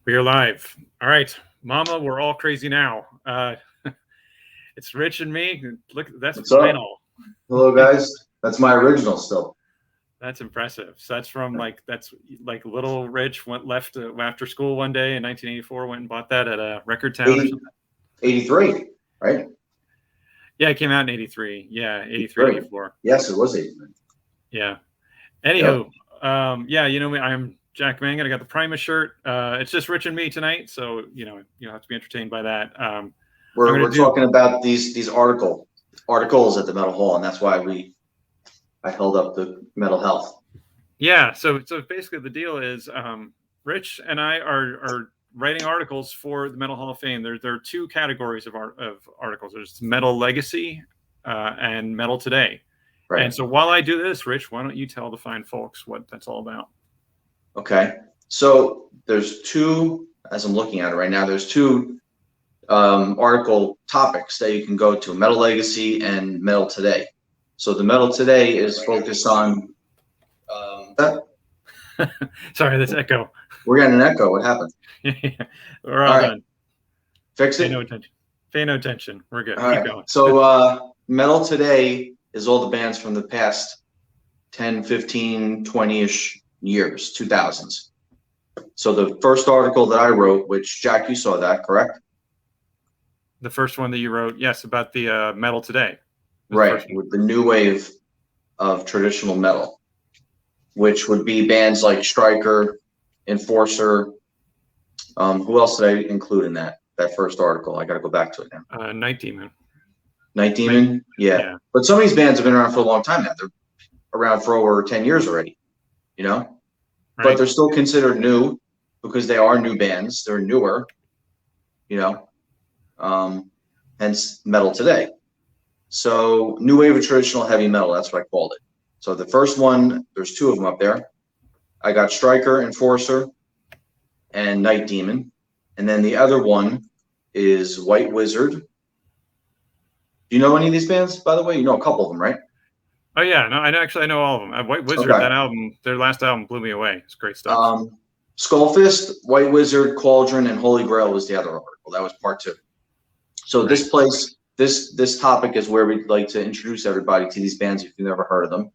We are live. All right, Mama, we're all crazy now. It's Rich and me. Look, that's vinyl. Hello, guys. That's my original still. That's impressive. So that's like little Rich left after school one day in 1984, went and bought that at a record town or something. 83, right? Yeah, it came out in 83. Yeah, 83, 84. Yes, it was 83. Yeah. Anywho, yeah, you know me, I'm Jack Mangan. I got the Primus shirt. It's just Rich and me tonight, so you know you have to be entertained by that. We're talking about these articles at the Metal Hall, and that's why I held up the Metal Health. Yeah, so basically the deal is Rich and I are writing articles for the Metal Hall of Fame. There are two categories of articles. There's Metal Legacy and Metal Today. Right. And so while I do this, Rich, why don't you tell the fine folks what that's all about? Okay. So there's two, as I'm looking at it right now, there's two article topics that you can go to, Metal Legacy and Metal Today. So the Metal Today is focused on sorry, this echo. We're getting an echo. What happened? We're all done. Fix it. Pay no attention. Pay no attention. We're good. Keep going. So Metal Today is all the bands from the past 10, 15, 20-ish years, 2000s. So the first article that I wrote, which Jack, you saw that, correct? The first one that you wrote, yes, about the Metal Today. Right, with the new wave of traditional metal, which would be bands like Stryker, Enforcer. Who else did I include in that first article? I got to go back to it now. Night Demon. Night Demon, yeah. But some of these bands have been around for a long time now. They're around for over 10 years already, you know? Right. But they're still considered new because they are new bands. They're newer, you know? Hence Metal Today. So new wave of traditional heavy metal, that's what I called it. So the first one, there's two of them up there. I got Stryker, Enforcer, and Night Demon. And then the other one is White Wizard. Do you know any of these bands, by the way? You know a couple of them, right? Oh, yeah. No, I know all of them. White Wizard, that album, their last album blew me away. It's great stuff. Skullfist, White Wizard, Cauldron, and Holy Grail was the other article. That was part two. So this place, this topic is where we'd like to introduce everybody to these bands if you've never heard of them.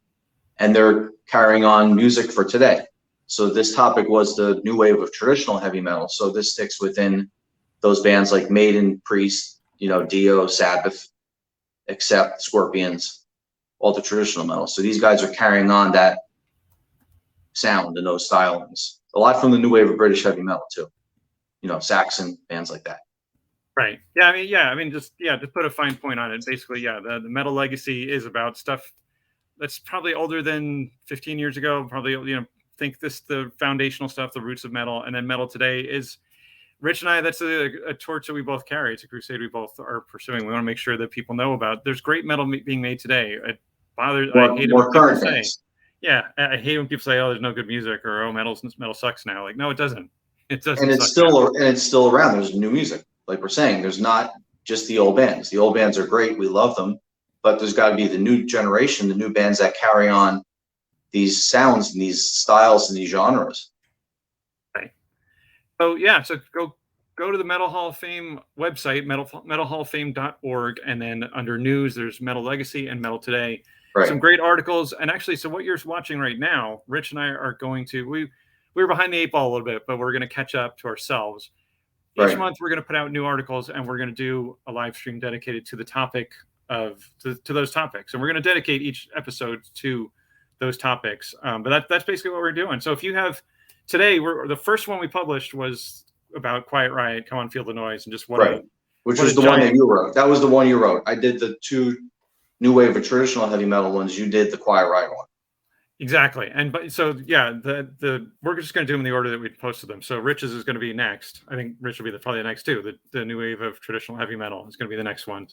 And they're carrying on music for today. So this topic was the new wave of traditional heavy metal. So this sticks within those bands like Maiden, Priest, you know, Dio, Sabbath, Accept, Scorpions, all the traditional metal. So these guys are carrying on that sound and those stylings. A lot from the new wave of British heavy metal too. You know, Saxon, bands like that. Right. Yeah. I mean, just put a fine point on it. Basically, the Metal Legacy is about stuff that's probably older than 15 years ago. Probably, you know, think the foundational stuff, the roots of metal, and then Metal Today is Rich and I. That's a torch that we both carry. It's a crusade we both are pursuing. We want to make sure that people know about. There's great metal being made today. I hate it when people say, I hate when people say, "Oh, there's no good music," or "Oh, metal sucks now." Like, no, it doesn't. It doesn't. And it's still around. There's new music. Like we're saying, there's not just the old bands. The old bands are great. We love them. But there's got to be the new generation, the new bands that carry on these sounds and these styles and these genres. Right. So so go to the Metal Hall of Fame website, metalhalloffame.org, and then under news, there's Metal Legacy and Metal Today. Right. Some great articles. And actually, so what you're watching right now, Rich and I are going to, we were behind the eight ball a little bit, but we're going to catch up to ourselves. Each month, we're going to put out new articles, and we're going to do a live stream dedicated to the topic to those topics. And we're going to dedicate each episode to those topics. But that's basically what we're doing. So if you have today, the first one we published was about Quiet Riot, Come On, Feel the Noize, and just which was the one that you wrote. That was the one you wrote. I did the two new wave of traditional heavy metal ones. You did the Quiet Riot one. Exactly. We're just going to do them in the order that we posted them. So Rich's is going to be next. I think Rich will be probably the next too. The new wave of traditional heavy metal is going to be the next one.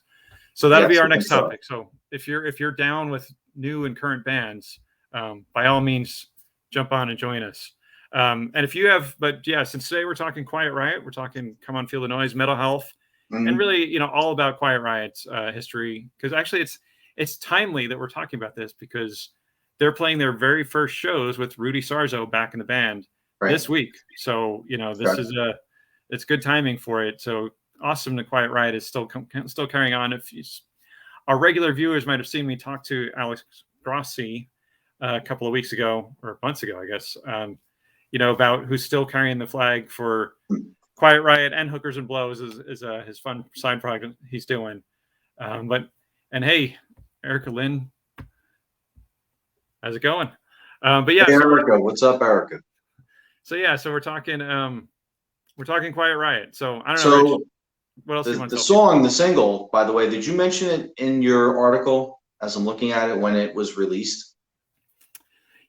So that'll be our next topic. So if you're down with new and current bands, by all means, jump on and join us. And if you have, since today we're talking Quiet Riot, we're talking Come On, Feel the Noize, Metal Health, and really, you know, all about Quiet Riot's history. Because actually, it's timely that we're talking about this because they're playing their very first shows with Rudy Sarzo back in the band this week. So, you know, this is it's good timing for it. So awesome. The Quiet Riot is still carrying on. If our regular viewers might have seen me talk to Alex Grossi a couple of weeks ago, or months ago, I guess, about who's still carrying the flag for Quiet Riot and Hookers and Blows is his fun side project he's doing. And hey, Erica Lynn, how's it going? But yeah, hey, Erica, what's up, Erica? So we're talking Quiet Riot. So I don't know. Rich, what else do you want to tell me? The single, by the way, did you mention it in your article as I'm looking at it when it was released?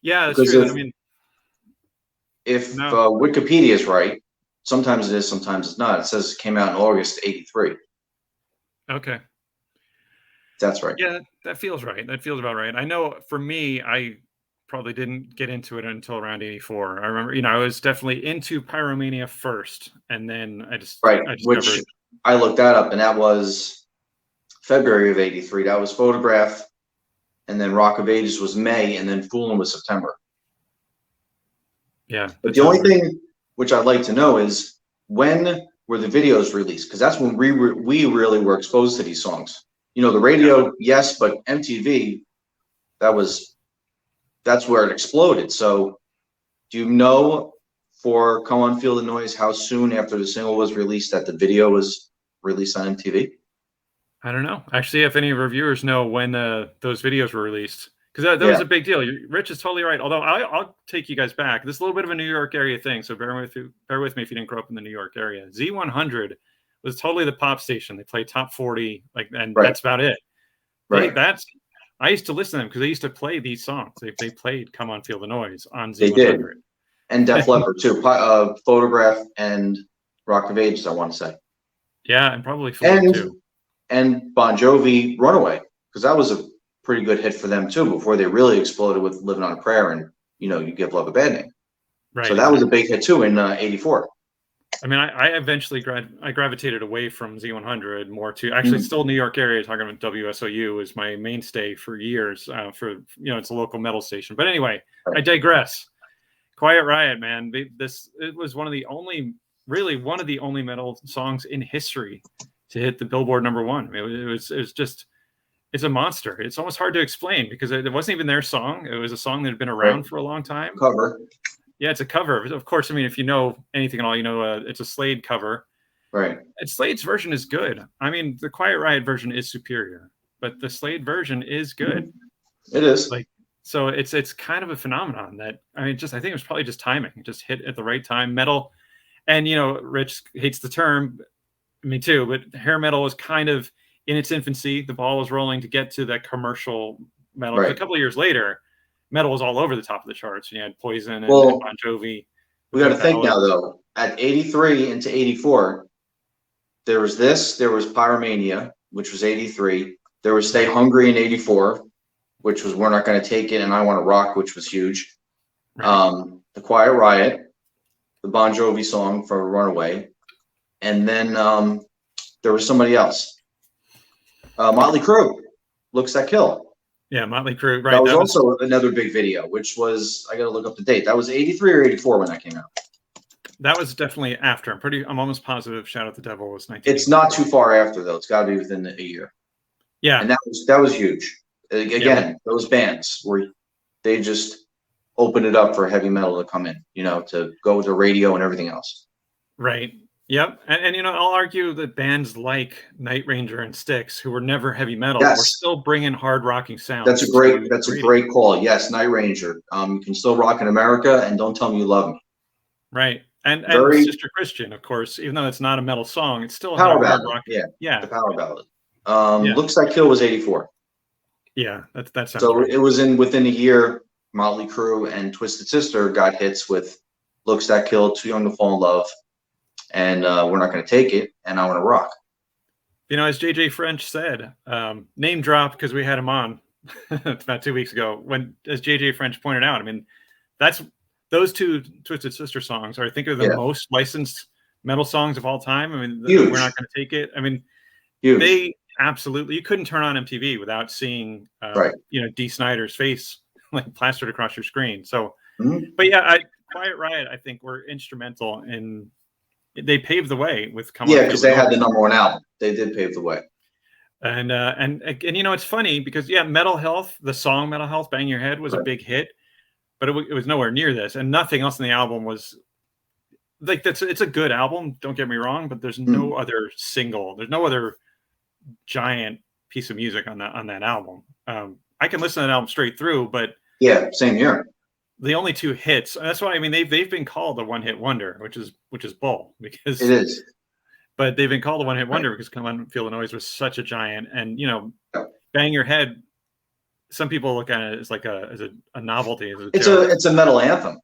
Yeah, that's true. I mean, if Wikipedia is right, sometimes it is, sometimes it's not. It says it came out in August '83. Okay. That's right. Yeah, that feels right. That feels about right. I know for me, I probably didn't get into it until around '84. I remember, I was definitely into Pyromania first, and then I which I looked that up, and that was February of '83. That was Photograph, and then Rock of Ages was May, and then Foolin' was September. Yeah. But the only thing which I'd like to know is, when were the videos released? Because that's when we really were exposed to these songs. The radio, yes, but MTV, that's where it exploded. So do you know, for Come On Feel the Noize, how soon after the single was released that the video was released on MTV? I don't know. Actually, if any of our viewers know when those videos were released, because that was a big deal. Rich is totally right. Although I'll take you guys back. This is a little bit of a New York area thing, so bear with me if you didn't grow up in the New York area. Z100 was totally the pop station. They played top 40, that's about it. Right. I used to listen to them because they used to play these songs. They played "Come On Feel the Noize" on Z100. They did, and Def Leppard too. Photograph and Rock of Ages, I want to say. Yeah, and probably Fool too. And Bon Jovi, "Runaway," because that was a pretty good hit for them too, before they really exploded with "Living on a Prayer" and "You Give Love a Bad Name." Right. So that was a big hit too in '84. I mean, I eventually gravitated away from Z100 more to actually still New York area. Talking about WSOU is my mainstay for years. It's a local metal station. But anyway, I digress. Quiet Riot, man. It was one of the only metal songs in history to hit the Billboard #1. It's a monster. It's almost hard to explain because it wasn't even their song. It was a song that had been around for a long time. Cover. Yeah, it's a cover. Of course, I mean, if you know anything at all, it's a Slade cover. Right. And Slade's version is good. I mean, the Quiet Riot version is superior, but the Slade version is good. It is. So it's kind of a phenomenon that, I think it was probably just timing. It just hit at the right time. Metal, and Rich hates the term, me too, but hair metal was kind of in its infancy. The ball was rolling to get to that commercial metal. Right. A couple of years later, metal was all over the top of the charts. You had Poison and Bon Jovi. We got to think now, though. At '83 into '84, there was Pyromania, which was '83. There was Stay Hungry in '84, which was We're Not Gonna Take It and I Want to Rock, which was huge. Right. The Quiet Riot, the Bon Jovi song for Runaway, and then there was somebody else. Motley Crue, Looks That Kill. Yeah, Motley Crue. Right. That was also another big video, which was, I got to look up the date. That was '83 or '84 when that came out. That was definitely after. I'm almost positive Shout at the Devil was 1984. It's not too far after, though. It's got to be within a year. Yeah. And that was huge. Again, those bands they just opened it up for heavy metal to come in, to go with the radio and everything else. Right. Yep. And I'll argue that bands like Night Ranger and Styx, who were never heavy metal, were still bringing hard rocking sounds. That's a great call. Yes, Night Ranger. You can still rock in America, and Don't Tell Me You Love Me. Right. And Sister Christian, of course, even though it's not a metal song, it's still power ballad. Yeah. The power ballad. Looks Like Kill was '84. Yeah, that sounds so right. It was within a year. Motley Crue and Twisted Sister got hits with Looks That Kill, Too Young to Fall in Love, and We're Not Gonna Take It, and I Want to Rock. As JJ French said, name drop because we had him on about 2 weeks ago. As JJ French pointed out, that's those two Twisted Sister songs are, I think, are the most licensed metal songs of all time. We're Not Gonna Take It. Huge. They absolutely, you couldn't turn on MTV without seeing, Dee Snider's face plastered across your screen. So, but yeah, Quiet Riot, I think, were instrumental in they paved the way with Come On, because they had the #1 album. They did pave the way. And you know, it's funny because Metal Health, the song Metal Health, Bang Your Head was a big hit, but it was nowhere near this, and nothing else in the album was like it's a good album, don't get me wrong, but there's no other single, there's no other giant piece of music on that album. I can listen to that album straight through, but yeah, same here. The only 2 hits, that's why I mean they've been called a one-hit wonder, which is bull, because it is. But they've been called a one-hit wonder because Come On, Feel the Noize was such a giant, and you know, Bang Your Head. Some people look at it as like as a novelty. It's a metal anthem.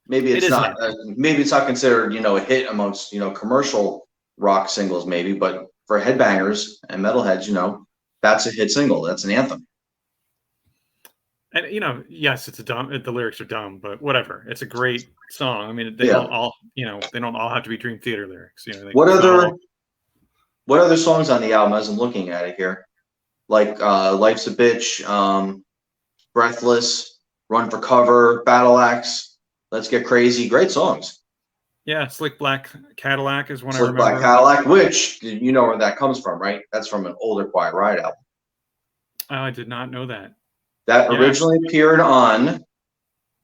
Maybe it's not. Maybe it's not considered, you know, a hit amongst, you know, commercial rock singles, maybe. But for headbangers and metalheads, you know, that's a hit single. That's an anthem. And you know, yes, the lyrics are dumb, but whatever. It's a great song. I mean, they don't all, you know, they don't all have to be Dream Theater lyrics. You know, what other songs on the album? As I'm looking at it here, like "Life's a Bitch," "Breathless," "Run for Cover," "Battle Axe," "Let's Get Crazy." Great songs. Yeah, "Slick Black Cadillac" is one I remember. Slick Black Cadillac, which you know where that comes from, right? That's from an older Quiet Riot album. Oh, I did not know that. That originally appeared on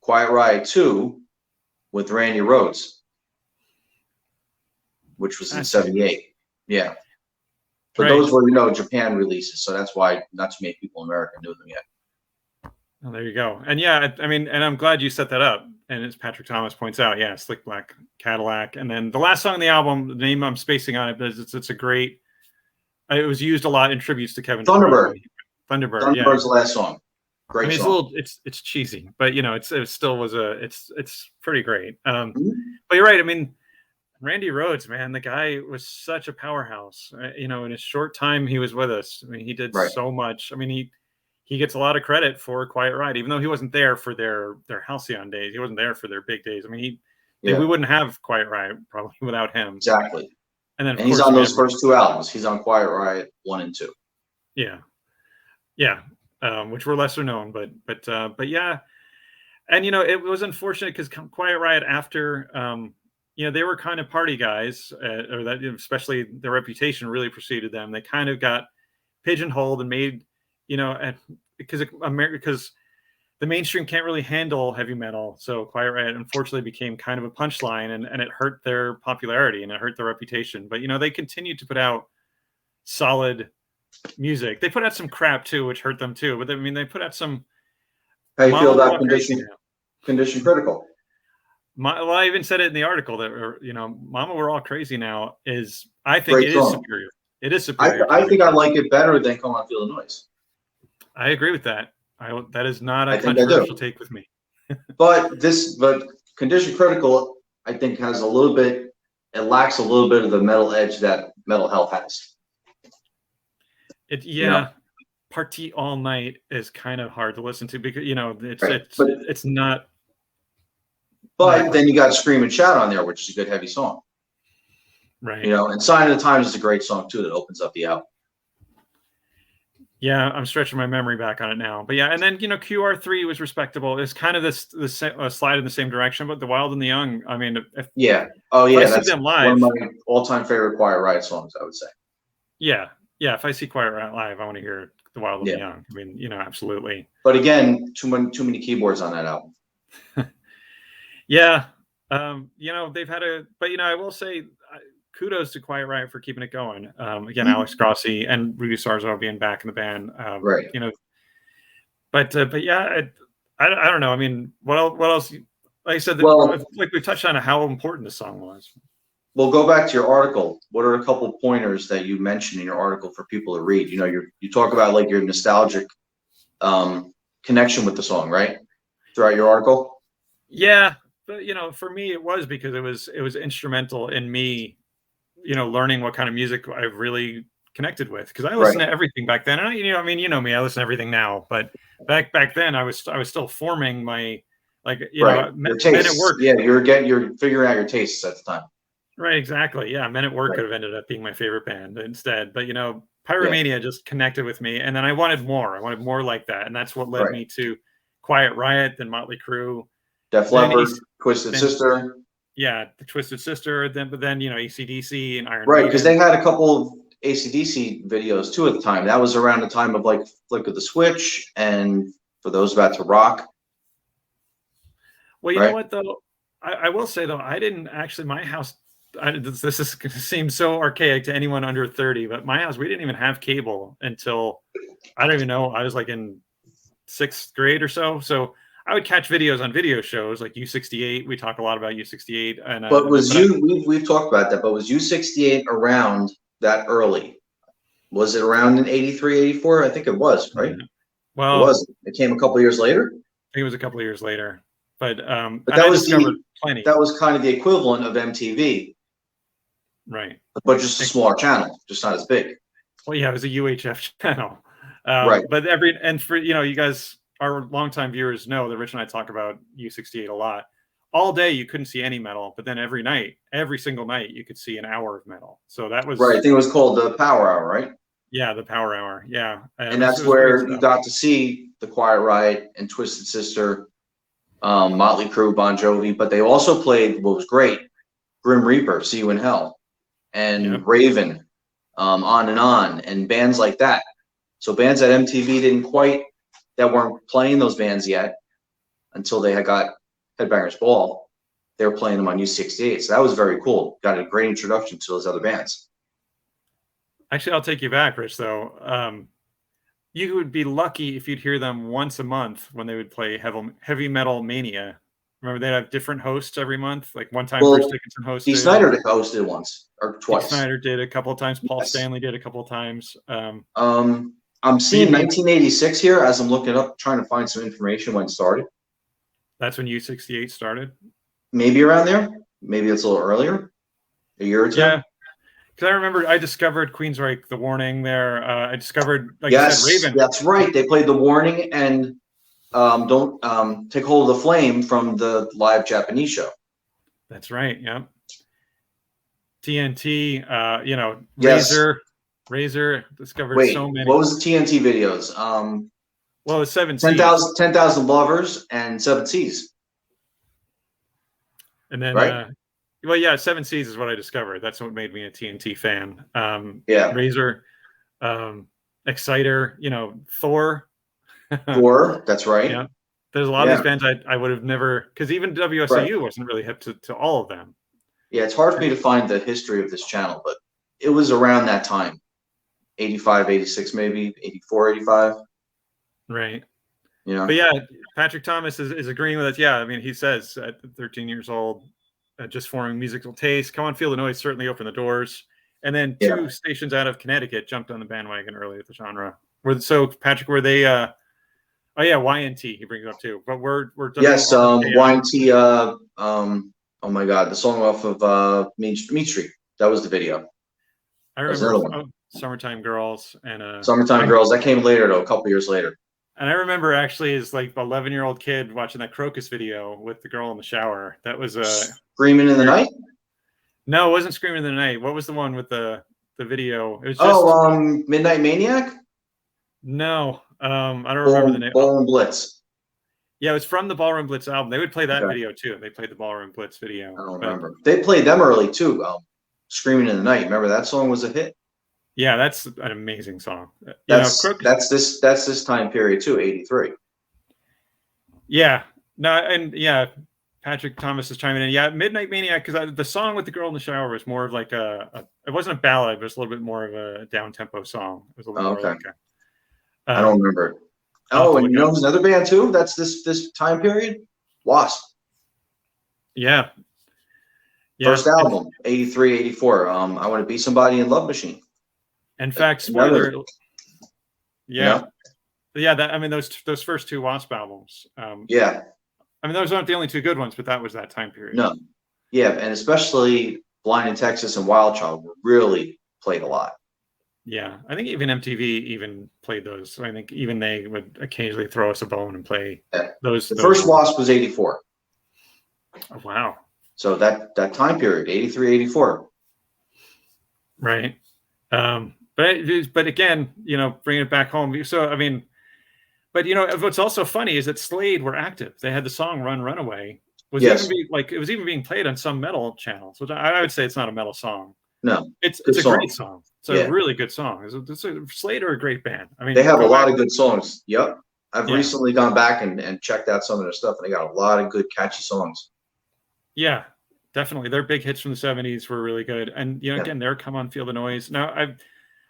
Quiet Riot 2 with Randy Rhoads, which was in '78. Yeah. But those were, you know, Japan releases, so that's why not too many people in America knew them yet. Oh, there you go. And yeah, I mean, and I'm glad you set that up. And as Patrick Thomas points out, Slick Black Cadillac. And then the last song on the album, the name I'm spacing on it, but it's a great, it was used a lot in tributes to Kevin Thunderbird. Thunderbird's the last song. Great I mean, song. it's cheesy, but you know, it still was it's pretty great. But you're right. I mean, Randy Rhoads, man, the guy was such a powerhouse. You know, in his short time he was with us, I mean, he did so much. I mean, he gets a lot of credit for Quiet Riot, even though he wasn't there for their Halcyon days. He wasn't there for their big days. I mean, we wouldn't have Quiet Riot probably without him. Exactly. And then he's on those first 2 albums. He's on Quiet Riot 1 and 2. Yeah. Which were lesser known, but yeah. And you know, it was unfortunate because Quiet Riot, after you know, they were kind of party guys, or that, especially their reputation really preceded them. They kind of got pigeonholed and made, you know, because the mainstream can't really handle heavy metal. So Quiet Riot unfortunately became kind of a punchline, and it hurt their popularity and it hurt their reputation. But you know, they continued to put out solid music. They put out some crap too, which hurt them too. But I mean, they put out some. How you feel about Condition Critical? Well, I even said it in the article that, you know, "Mama, We're All Crazy Now" is. I think it is superior. It is superior. I think I like it better than "Come On, Feel the Noize." I agree with that. That is not a controversial take with me. but Condition Critical, I think, has a little bit. It lacks a little bit of the metal edge that Metal Health has. You know? Party All Night is kind of hard to listen to because, you know, it's not. But then you got Scream and Shout on there, which is a good heavy song. Right. You know, and Sign of the Times is a great song too that opens up the album. Yeah, I'm stretching my memory back on it now. But yeah, and then, you know, QR3 was respectable. It's kind of this slide in the same direction, but The Wild and the Young, I mean, that's them live, one of my all-time favorite Quiet Riot songs, I would say. Yeah, if I see Quiet Riot live, I want to hear The Wild and the Young. I mean, you know, absolutely. But again, too many keyboards on that album. Yeah, you know, they've had but you know, I will say, kudos to Quiet Riot for keeping it going. Again, Alex Grossi and Rudy Sarzo being back in the band. Right. You know, but yeah, I don't know. I mean, what else? Like I said, like we touched on how important the song was. Well, go back to your article. What are a couple pointers that you mentioned in your article for people to read? You know, you talk about like your nostalgic connection with the song, right? Throughout your article. Yeah, but you know, for me, it was because it was instrumental in me, you know, learning what kind of music I really connected with, because I listened to everything back then. And you know, I mean, you know me, I listen to everything now, but back then I was still forming my, like, you know, Men at Work. Yeah, you're figuring out your tastes at the time. Right, exactly. Yeah, Men at Work could have ended up being my favorite band instead, but you know, Pyromania just connected with me, and then I wanted more. I wanted more like that, and that's what led me to Quiet Riot, then Motley Crue, Def Leppard, Twisted Sister. Yeah, the Twisted Sister, but then AC/DC and Iron Right, because Maiden. they had a couple of AC/DC videos too at the time. That was around the time of like Flick of the Switch and For Those About to Rock. Well, you know what though, I will say though, I didn't actually. My house. This is going to seem so archaic to anyone under 30, but my house, we didn't even have cable until I don't even know. I was like in 6th grade or so. So I would catch videos on video shows like U68. We talk a lot about U68. And but we've talked about that, but was U68 around that early? Was it around in 83, 84? I think it was, right? Yeah. Well, it wasn't. It came a couple of years later. I think it was a couple of years later. But that was plenty. That was kind of the equivalent of MTV. Right. But just a smaller channel, just not as big. Well, yeah, it was a UHF channel. Right. But for you guys, our longtime viewers know that Rich and I talk about U68 a lot. All day you couldn't see any metal, but then every single night you could see an hour of metal. So that was right. I think it was called the Power Hour, right? Yeah, the Power Hour. Yeah, and that's where you got to see the Quiet Riot and Twisted Sister, Motley Crue, Bon Jovi, but they also played what was great, Grim Reaper, See You in Hell, and Raven, On, and bands like that. So bands that MTV that weren't playing those bands yet until they had got Headbangers Ball, they were playing them on U68. So that was very cool. Got a great introduction to those other bands. Actually, I'll take you back, Rich, though. You would be lucky if you'd hear them once a month when they would play Heavy Metal Mania. Remember, they'd have different hosts every month. Like one time, Bruce Dickinson hosted. Dee Snider hosted once or twice. Dee Snider did a couple of times. Paul Stanley did a couple of times. I'm seeing 1986 here as I'm looking up, trying to find some information when it started. That's when U68 started? Maybe around there. Maybe it's a little earlier. A year or two. Yeah. Because I remember I discovered Queensryche, The Warning there. I discovered, like you said, Raven. That's right. They played The Warning and Don't Take Hold of the Flame from the live Japanese show. That's right. Yeah. TNT, yes. Razor discovered so many. What was the TNT videos? Well, it's 7 Seas. 10,000 Lovers and 7 Seas. And then, right? Well, yeah, 7 Seas is what I discovered. That's what made me a TNT fan. Razor, Exciter, Thor. Thor, that's right. Yeah. There's a lot of these bands I would have never, because even WSIU wasn't really hip to all of them. Yeah, it's hard for me to find the history of this channel, but it was around that time. 85, 86, maybe 84, 85. Right. But yeah, Patrick Thomas is agreeing with us. Yeah, I mean, he says at 13 years old, just forming musical taste. Come on, Feel the Noize certainly opened the doors. And then 2 stations out of Connecticut jumped on the bandwagon early with the genre. So, Patrick, were they YNT he brings up too. But we're yes, YNT. Oh my God, the song off of Meat Street. That was the video. I remember Summertime Girls and Summertime Girls. That came later though, a couple years later. And I remember actually as like 11-year-old kid watching that Crocus video with the girl in the shower. That was Screaming in the Night? No, it wasn't Screaming in the Night. What was the one with the video? It was just Midnight Maniac? No. I don't remember the name. Ballroom Blitz. Yeah, it was from the Ballroom Blitz album. They would play that video too. They played the Ballroom Blitz video. I don't remember. They played them early too. Screaming in the Night. Remember that song was a hit? Yeah, that's an amazing song. That's this time period too, 83. Yeah. No, and yeah, Patrick Thomas is chiming in. Yeah, Midnight Maniac, because the song with the girl in the shower was more of like it wasn't a ballad, but it was a little bit more of a down tempo song. It was a little more like I don't remember it. And you know who's another band too? That's this time period? Wasp. Yeah. First album, 83, 84. I Want to Be Somebody in Love Machine. In fact, spoiler. Yeah. I mean, those first 2 Wasp albums. I mean, those aren't the only 2 good ones, but that was that time period. No. Yeah, and especially Blind in Texas and Wild Child were really played a lot. Yeah, I think even MTV even played those. So I think even they would occasionally throw us a bone and play those. The first Wasp was 84. Oh, wow. So that time period, 83, 84. Right. But again, bringing it back home. So, I mean, but what's also funny is that Slade were active. They had the song Run, Runaway was Yes. it was even being played on some metal channels, which I would say it's not a metal song. No, it's a great song. It's a really good song. Slade are a great band. I mean, they have a lot of good songs. Yep. I've Yeah. recently gone back and checked out some of their stuff, and they got a lot of good, catchy songs. Yeah, definitely. Their big hits from the 70s were really good. And, you know, again, they're Come On, Feel the Noise. Now,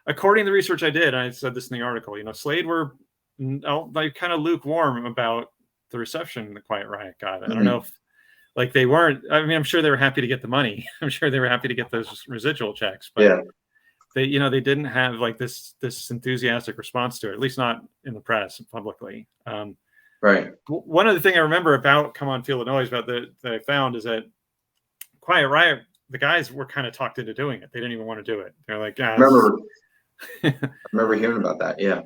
according to the research I did, and I said this in the article, you know, Slade were like kind of lukewarm about the reception the Quiet Riot got. I don't know if, like, they weren't. I mean, I'm sure they were happy to get the money. I'm sure they were happy to get those residual checks. But they, you know, they didn't have like this enthusiastic response to it, at least not in the press and publicly. Right. One other thing I remember about Come On, Feel the Noise that I found is that Quiet Riot, the guys were kind of talked into doing it. They didn't even want to do it. They're like, I remember hearing about that. Yeah.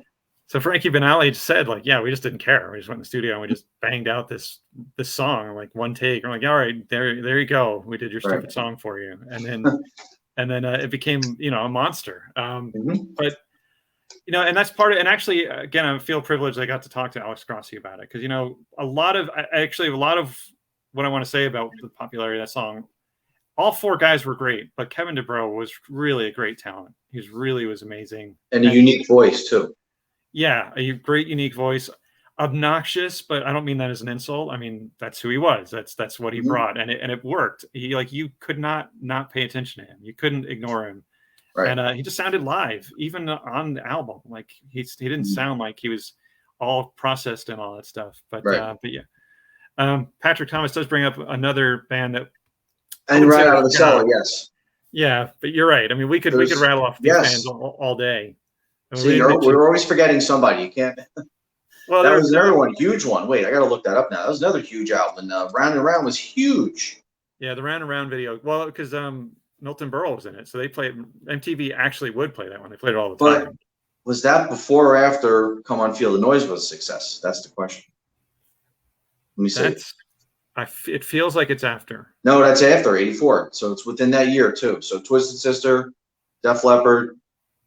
So Frankie Banali said, like, yeah, we just didn't care. We just went in the studio and we just banged out this song in like one take. I'm like, all right, there you go. We did your stupid song for you. And then it became, you know, a monster. But, you know, and that's part of, and actually, again, I feel privileged I got to talk to Alex Grossi about it. Cause, you know, a lot of what I want to say about the popularity of that song, all four guys were great, but Kevin DuBrow was really a great talent. He was amazing. And a unique voice too. Yeah, a great, unique voice. Obnoxious, but I don't mean that as an insult. I mean, that's who he was. That's what he brought, and it worked. You could not pay attention to him. You couldn't ignore him. Right. And he just sounded live, even on the album. Like he didn't sound like he was all processed and all that stuff. But yeah, Patrick Thomas does bring up another band that. And Right Out of the Cellar, yes. Yeah, but you're right. I mean, we could rattle off these bands all day. See, we're always forgetting somebody. You can't. Well, that was another one, huge one. Wait, I got to look that up now. That was another huge album. Round and Round was huge. Yeah, the Round and Round video. Well, because Milton Berle was in it, so they played. MTV actually would play that one. They played it all the time. But was that before or after Come On, Feel the Noise was a success? That's the question. Let me see. It feels like it's after. No, that's after 84. So it's within that year too. So Twisted Sister, Def Leppard,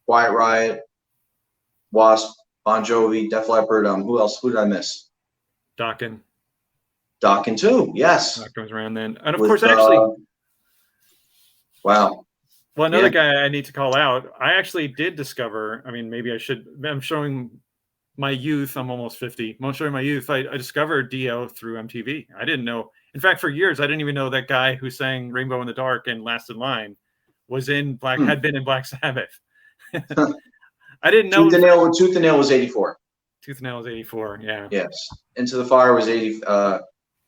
Quiet Riot, Wasp, Bon Jovi, Def Leppard. Who else? Who did I miss? Dokken too. Yes. Dokken was around then, and of course, actually. Wow. Well, another guy I need to call out. I actually did discover. I mean, maybe I should. I'm showing my youth. I'm almost 50. I'm showing my youth. I discovered Dio through MTV. I didn't know. In fact, for years, I didn't even know that guy who sang Rainbow in the Dark and Last in Line was in had been in Black Sabbath. I didn't know. Tooth and Nail was 84. Tooth and Nail was 84. Yeah. Yes. Into the Fire was 80.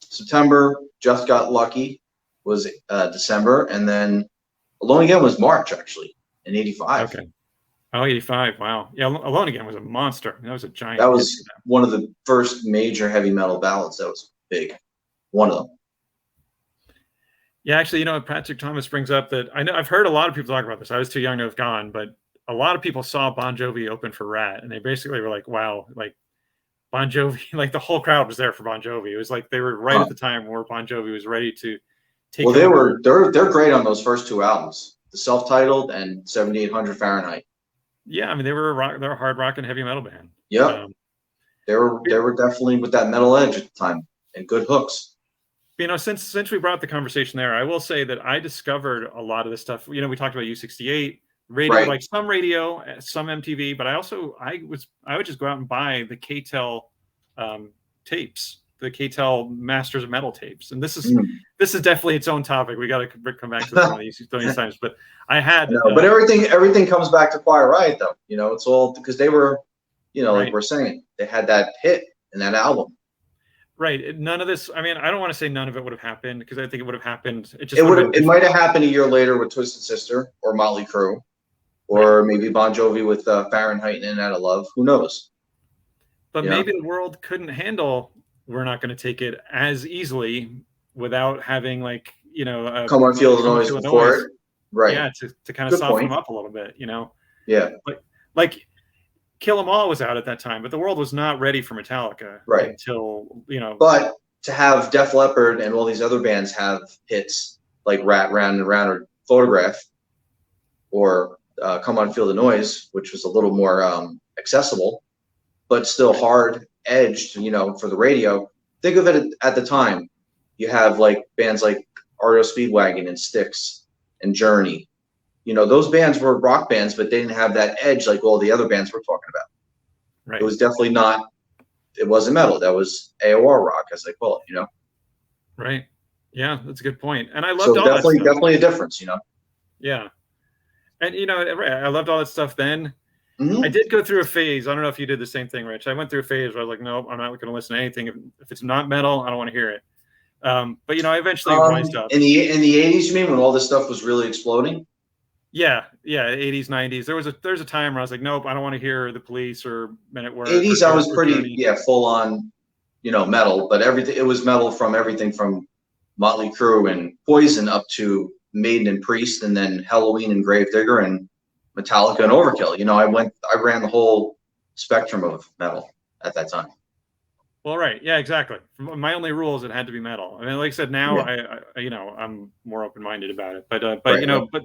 September. Just Got Lucky was December, and then Alone Again was March, actually, in 85. Okay. Oh, 85. Wow. Yeah, Alone Again was a monster. That was a giant. That was one of the first major heavy metal ballads that was big. One of them. Yeah, actually, you know, Patrick Thomas brings up that I've heard a lot of people talk about this. I was too young to have gone, but a lot of people saw Bon Jovi open for Rat, and they basically were like, wow, like Bon Jovi, like the whole crowd was there for Bon Jovi. It was like they were right at the time where Bon Jovi was ready to take over. They're great on those first two albums, the self-titled and 7800 Fahrenheit. Yeah, I mean they're a hard rock and heavy metal band. Yeah, they were definitely with that metal edge at the time and good hooks. You know, since we brought the conversation there, I will say that I discovered a lot of this stuff. You know, we talked about U68 radio, like some radio, some MTV, but I would just go out and buy the KTEL tapes, the KTEL Masters of Metal tapes, and this is definitely its own topic. We got to come back to this one of these times, but I had. But everything comes back to Quiet Riot, though. You know, it's all because they were, you know, like we're saying, they had that hit in that album. Right. None of this. I mean, I don't want to say none of it would have happened because I think it would have happened. It might have happened a year later with Twisted Sister or Motley Crue, or maybe Bon Jovi with Fahrenheit and In and Out of Love. Who knows? But maybe the world couldn't handle. We're not going to take it as easily without having like Come On, Feel the Noise before it. Right. Yeah, to kind of soften them up a little bit. You know. Yeah. Like Kill 'Em All was out at that time, but the world was not ready for Metallica until, you know. But to have Def Leppard and all these other bands have hits like Rat, Round and Round, or Photograph, or Come On, Feel the Noise, which was a little more accessible, but still hard edged, you know, for the radio. Think of it at the time, you have like bands like REO Speedwagon and Styx and Journey. You know, those bands were rock bands, but they didn't have that edge like all the other bands we're talking about. Right. It was definitely not. It wasn't metal. That was AOR rock, as they call it. You know. Right. Yeah, that's a good point. And I loved all definitely, that stuff. definitely a difference. You know. Yeah. And you know, I loved all that stuff then. Mm-hmm. I did go through a phase. I don't know if you did the same thing, Rich. I went through a phase where I was like, no, I'm not going to listen to anything. If it's not metal, I don't want to hear it. But you know, I eventually wised up. In the 80s, you mean, when all this stuff was really exploding? Yeah, 80s, 90s. There's a time where I was like, nope, I don't want to hear the Police or Men at Work. 80s, I was pretty full on, you know, metal, but everything, it was metal from everything from Motley Crue and Poison up to Maiden and Priest, and then Halloween and Gravedigger and Metallica and Overkill. You know, I ran the whole spectrum of metal at that time. Well, right. Yeah, exactly. My only rule is it had to be metal. I mean, like I said, now I you know, I'm more open-minded about it, but right, you know, right.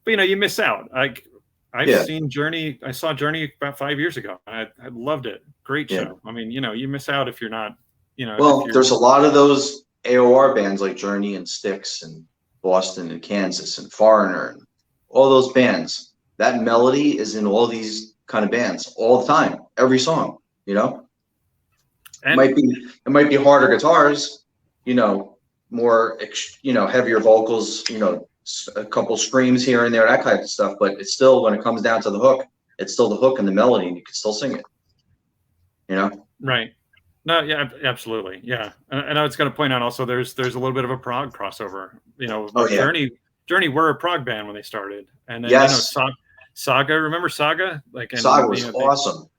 but you know, you miss out. I've seen Journey. I saw Journey about 5 years ago. I loved it. Great show. I mean, you know, you miss out if you're not, you know. Well, there's a lot of those AOR bands like Journey and Styx and Boston and Kansas and Foreigner and all those bands. That melody is in all these kind of bands all the time, every song, you know. And it might be harder guitars, you know, more, you know, heavier vocals, you know, a couple screams here and there, that kind of stuff. But it's still, when it comes down to the hook, it's still the hook and the melody, and you can still sing it, you know. Right. No, yeah, absolutely, yeah. And I was going to point out also, there's a little bit of a Prague crossover. You know, Journey were a Prague band when they started, and then you know, Saga. Remember Saga? Like, and, Saga was awesome.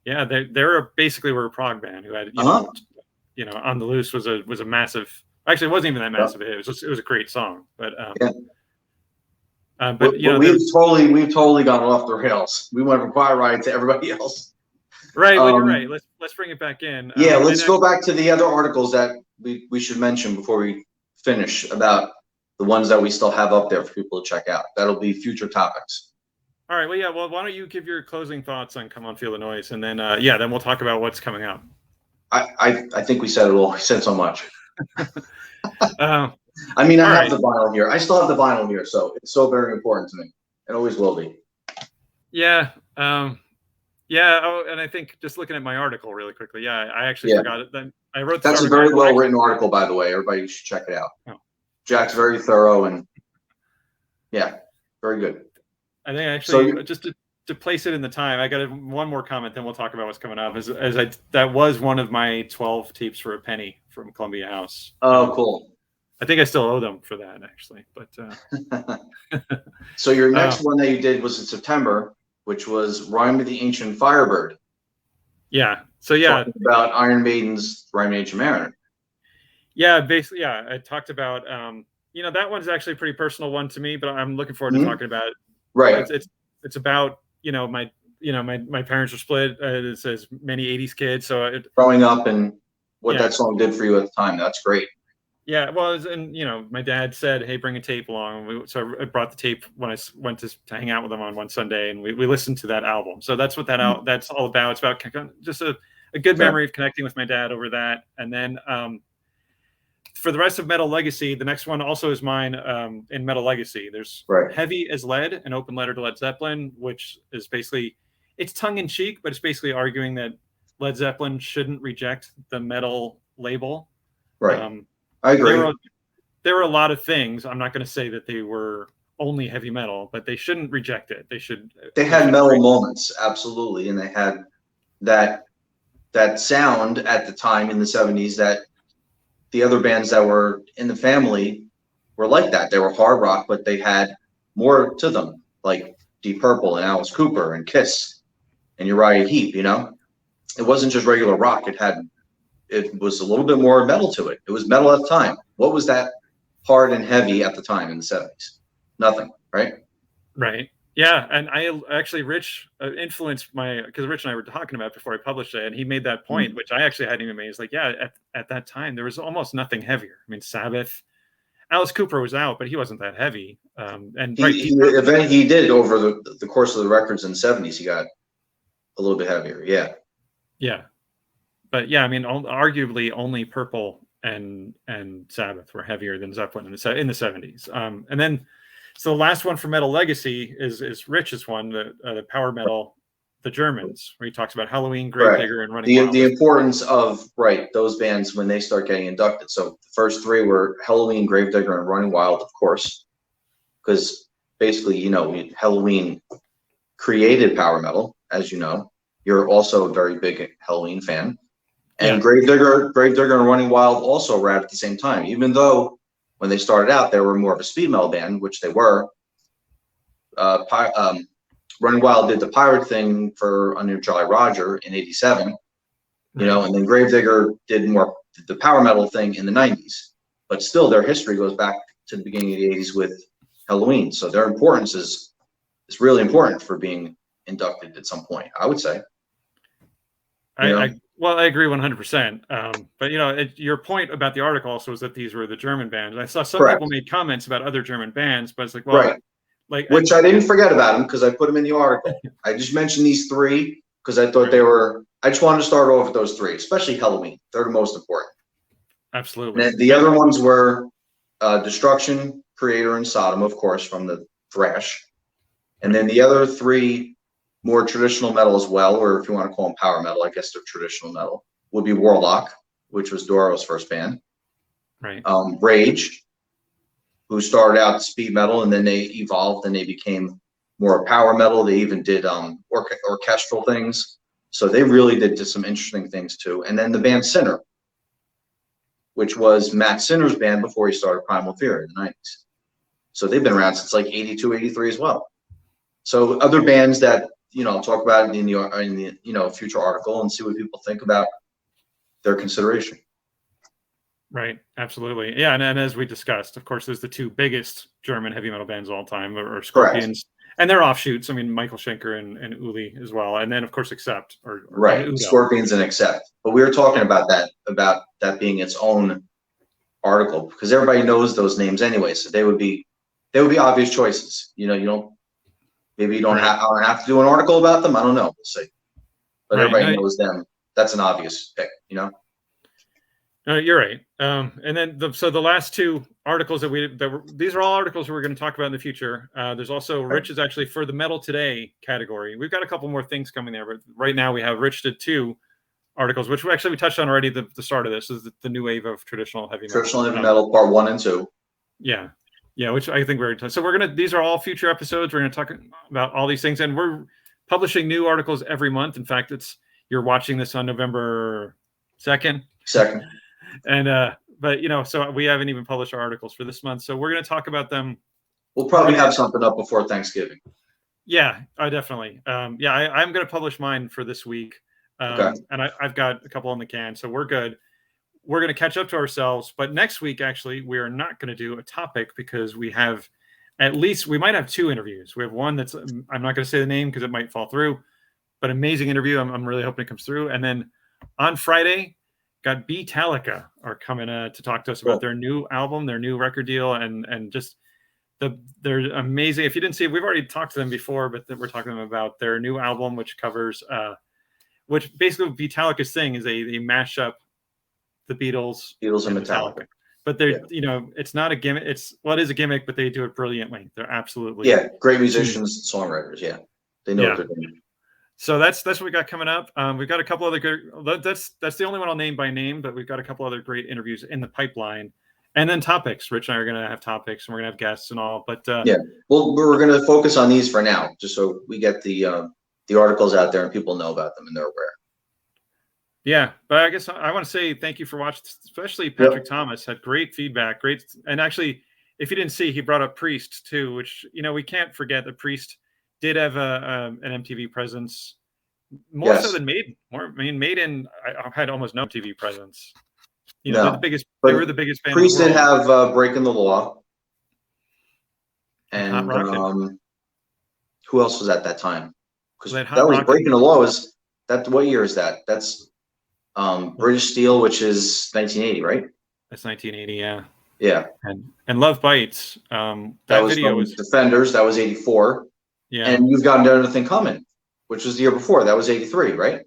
Yeah, they basically were a Prog band who had you know, On the Loose was a massive. Actually, it wasn't even that massive. It was a great song, but but you know, we've totally gone off the rails. We went from Quiet Riot to everybody else. Right. Well, you're right. Let's bring it back in. Yeah, let's go back to the other articles that we should mention before we finish, about the ones that we still have up there for people to check out. That'll be future topics. All right. Well, yeah. Well, why don't you give your closing thoughts on Come On, Feel the Noize, and then then we'll talk about what's coming up. I think we said it all. We said so much. I mean, I have the vinyl here. I still have the vinyl here, so it's so very important to me. It always will be. Yeah. Yeah. Oh, and I think just looking at my article really quickly. Yeah, I actually forgot it. Then I wrote. That's a very well written article, by the way. Everybody should check it out. Oh. Jack's very thorough and very good. I think actually just to place it in the time, I got one more comment, then we'll talk about what's coming up. That was one of my 12 tapes for a penny from Columbia House. Oh, cool. I think I still owe them for that, actually. But so your next one that you did was in September, which was Rime of the Ancient Firebird. Yeah. So talking about Iron Maiden's Rime of the Ancient Mariner. Yeah, basically, yeah. I talked about you know, that one's actually a pretty personal one to me, but I'm looking forward to talking about it. Right. It's about, you know, my parents were split. It says many 80s kids. So growing up and what that song did for you at the time. That's great. Yeah. Well, and you know, my dad said, hey, bring a tape along. So I brought the tape when I went to hang out with him on one Sunday, and we listened to that album. So that's what that's all about. It's about just a good memory of connecting with my dad over that. And then for the rest of Metal Legacy, the next one also is mine in Metal Legacy. There's Heavy as Lead, an open letter to Led Zeppelin, which is basically, it's tongue-in-cheek, but it's basically arguing that Led Zeppelin shouldn't reject the metal label. Right. I agree. There were a lot of things. I'm not going to say that they were only heavy metal, but they shouldn't reject it. They had metal moments, absolutely, and they had that sound at the time in the 70s that the other bands that were in the family were like that. They were hard rock, but they had more to them, like Deep Purple and Alice Cooper and Kiss and Uriah Heep, you know? It wasn't just regular rock. It was a little bit more metal to it. It was metal at the time. What was that hard and heavy at the time in the 70s? Nothing, right? Right. Yeah, and I actually, Rich influenced because Rich and I were talking about it before I published it, and he made that point, which I actually hadn't even made. It's like, at that time, there was almost nothing heavier. I mean, Sabbath, Alice Cooper was out, but he wasn't that heavy. And he did over the course of the records in the 70s, he got a little bit heavier, yeah. Yeah. But yeah, I mean, arguably only Purple and Sabbath were heavier than Zeppelin in the 70s. And then, so the last one for Metal Legacy is Rich's one, the power metal, the Germans, where he talks about Halloween, Gravedigger, and Running Wild. The importance of those bands when they start getting inducted. So the first three were Halloween, Gravedigger, and Running Wild, of course, because basically, you know, Halloween created power metal, as you know. You're also a very big Halloween fan. And Gravedigger and Running Wild also were out at the same time, even though when they started out, they were more of a speed metal band, which they were. Running Wild did the pirate thing for Under Jolly Roger in '87, you know, and then Gravedigger did more the power metal thing in the '90s. But still, their history goes back to the beginning of the '80s with Halloween. So their importance is really important for being inducted at some point, I would say. I agree 100%. But you know, your point about the article also is that these were the German bands. I saw some people made comments about other German bands, but it's like, well, which I didn't forget about them because I put them in the article. I just mentioned these three because I thought they were. I just wanted to start off with those three, especially Halloween. They're the most important. Absolutely. And the other ones were Destruction, Creator, and Sodom, of course, from the thrash. And then the other three, more traditional metal as well, or if you want to call them power metal, I guess they're traditional metal, would be Warlock, which was Doro's first band. Right. Rage, who started out speed metal and then they evolved and they became more power metal. They even did orchestral things. So they really did some interesting things too. And then the band Sinner, which was Matt Sinner's band before he started Primal Fear in the 90s. So they've been around since like 82, 83 as well. So other bands that, you know, I'll talk about in the you know, future article and see what people think about their consideration. Right, absolutely. Yeah, and as we discussed, of course, there's the two biggest German heavy metal bands of all time, or Scorpions, and their offshoots. I mean, Michael Schenker and Uli as well, and then of course Accept, or Scorpions and Accept. But we were talking about that being its own article because everybody knows those names anyway, so they would be obvious choices. You know, you don't have to do an article about them. I don't know. We'll see. But everybody knows them. That's an obvious pick. You know. You're right. And then the last two articles these are all articles we're going to talk about in the future. There's also Rich is actually for the Metal Today category. We've got a couple more things coming there, but right now we have Rich did two articles, which we touched on already. The start of this is the new wave of traditional heavy metal. Traditional heavy metal, part 1 and 2. Yeah, which I think we're so these are all future episodes. We're going to talk about all these things, and we're publishing new articles every month. In fact, you're watching this on November 2nd. And but you know, so we haven't even published our articles for this month, so we're going to talk about them. We'll probably have something up before Thanksgiving. Yeah, definitely. I'm going to publish mine for this week, and I've got a couple on the can, so we're good. We're going to catch up to ourselves, but next week actually we are not going to do a topic because we might have two interviews. We have one that's I'm not going to say the name because it might fall through, but amazing interview. I'm really hoping it comes through, and then on Friday. Got Metallica are coming to talk to us about their new album, their new record deal, and just they're amazing. If you didn't see it, we've already talked to them before, but we're talking to them about their new album, which covers, which basically Metallica's thing is they mash up the Beatles and Metallica. But they're you know, it's not a gimmick. It is a gimmick, but they do it brilliantly. They're absolutely great musicians, songwriters. Yeah, they know what they're doing. So that's what we got coming up. We've got a couple other good. That's the only one I'll name by name, but we've got a couple other great interviews in the pipeline, and then topics. Rich and I are going to have topics, and we're going to have guests and all. But well, we're going to focus on these for now, just so we get the articles out there and people know about them and they're aware. Yeah, but I guess I want to say thank you for watching, especially Patrick Thomas had great feedback. And actually, if you didn't see, he brought up Priest too, which you know we can't forget that Priest did have an MTV presence, more so than Maiden. Maiden I had almost no MTV presence. You know, they were the biggest band. Priest did have Breaking the Law, and who else was at that time? Because that was Breaking the Law. What year is that? That's British Steel, which is 1980, right? That's 1980, yeah. Yeah. And Love Bites. That video was Defenders. That was 84. Yeah. And You've Got Another Thing Coming, which was the year before. That was 83, right?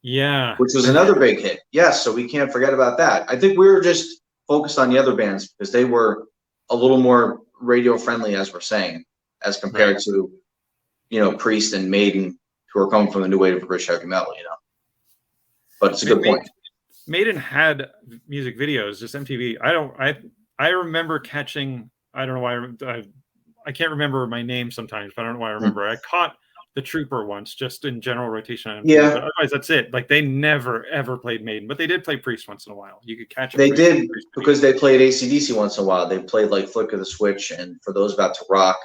Yeah. Which was another big hit. Yes, so we can't forget about that. I think we were just focused on the other bands because they were a little more radio friendly, as we're saying, as compared to, Priest and Maiden, who are coming from the new wave of British heavy metal, But it's a good point. Maiden had music videos, just MTV. I remember catching, I don't know why, I can't remember my name sometimes, but I don't know why I remember. I caught The Trooper once, just in general rotation on MTV. Yeah. But otherwise, that's it. Like, they never, ever played Maiden, but they did play Priest once in a while. You could catch it. They did, because they played AC/DC once in a while. They played, like, Flick of the Switch and For Those About to Rock.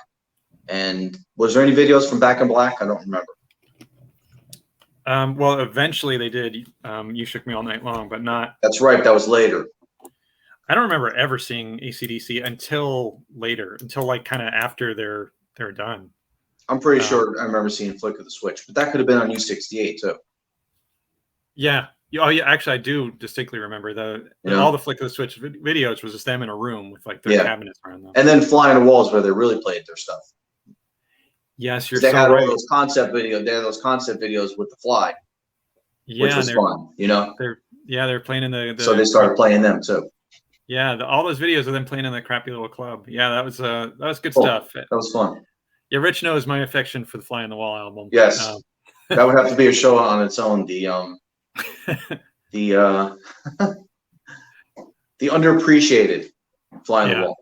And was there any videos from Back in Black? I don't remember. Well, eventually they did You Shook Me All Night Long, but not... That's right. That was later. I don't remember ever seeing AC/DC until later, until, like, kind of after they're done. I'm pretty sure I remember seeing Flick of the Switch, but that could have been on U68 too. Yeah. Oh, yeah. Actually, I do distinctly remember all the Flick of the Switch videos was just them in a room with, like, their cabinets around them. And then Fly on the Walls, where they really played their stuff. Yes, you're they so had right. all those concept videos. They had those concept videos with the Fly, which was fun. They're playing in the so they started playing them too. Yeah, all those videos of them playing in the crappy little club. Yeah, that was good stuff. That was fun. Yeah, Rich knows my affection for the Fly on the Wall album. Yes, that would have to be a show on its own. The underappreciated Fly on the Wall.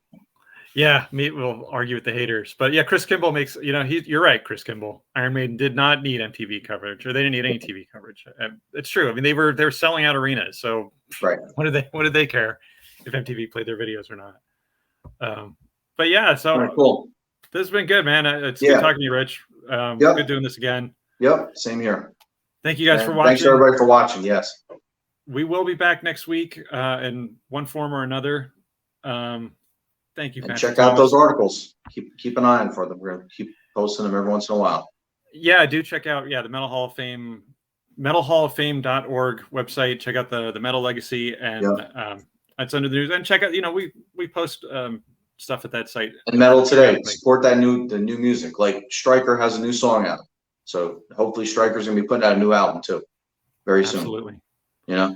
Yeah, we'll argue with the haters, but yeah, Chris Kimball makes you're right. Chris Kimball, Iron Maiden did not need MTV coverage, or they didn't need any TV coverage. It's true. I mean, they were selling out arenas, so what did they care if MTV played their videos or not? But yeah, so cool. This has been good, man. It's good talking to you, Rich. Good doing this again. Yep, same here. Thank you guys for watching. Thanks everybody for watching. Yes, we will be back next week in one form or another. Thank you, and check out those articles. Keep an eye on for them. We're gonna keep posting them every once in a while. Yeah, do check out the Metal Hall of Fame, MetalHallOfFame.org website. Check out the Metal Legacy, and it's under the news. And check out we post stuff at that site. And Metal Today, support the new music. Like Stryker has a new song out, so hopefully Stryker's gonna be putting out a new album too, very soon. Absolutely. Yeah.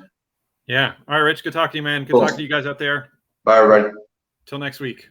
All right, Rich. Good talking to you, man. Good talking to you guys out there. Bye, everybody. Till next week.